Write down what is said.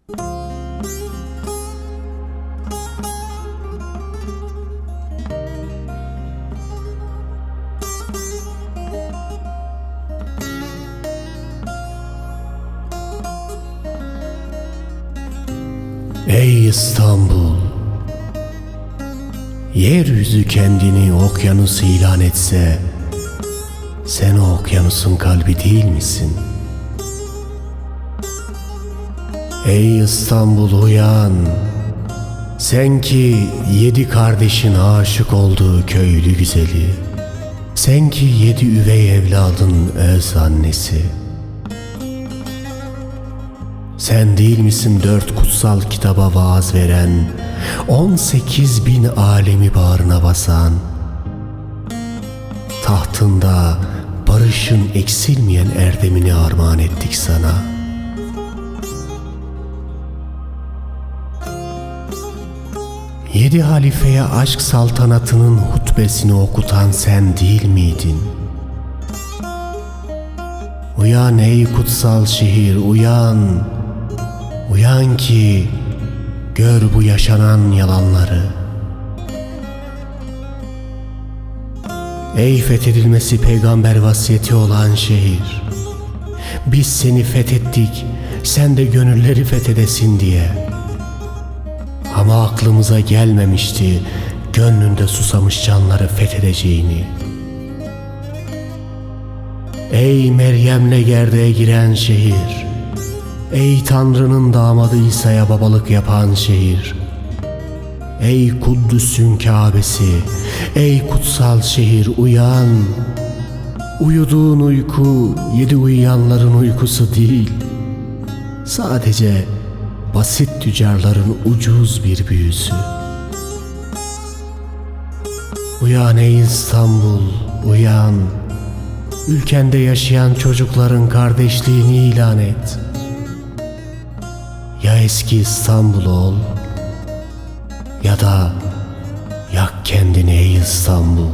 Ey İstanbul! Yeryüzü kendini okyanus ilan etse, sen o okyanusun kalbi değil misin? Ey İstanbul uyan! Sen ki 7 kardeşin aşık olduğu köylü güzeli, sen ki 7 üvey evladın öz annesi. Sen değil misin 4 kutsal kitaba vaaz veren, 18.000 alemi bağrına basan, tahtında barışın eksilmeyen erdemini armağan ettik sana. Yedi halifeye aşk saltanatının hutbesini okutan sen değil miydin? Uyan ey kutsal şehir, uyan! Uyan ki gör bu yaşanan yalanları. Ey fethedilmesi peygamber vasiyeti olan şehir! Biz seni fethettik, sen de gönülleri fethedesin diye. Ama aklımıza gelmemişti gönlünde susamış canları fethedeceğini. Ey Meryem'le gerdeğe giren şehir! Ey Tanrı'nın damadı İsa'ya babalık yapan şehir! Ey Kuddüs'ün Kâbesi! Ey kutsal şehir uyan! Uyuduğun uyku 7 uyuyanların uykusu değil. Sadece basit tüccarların ucuz bir büyüsü. Uyan ey İstanbul, uyan! Ülkende yaşayan çocukların kardeşliğini ilan et. Ya eski İstanbul ol, ya da yak kendini ey İstanbul.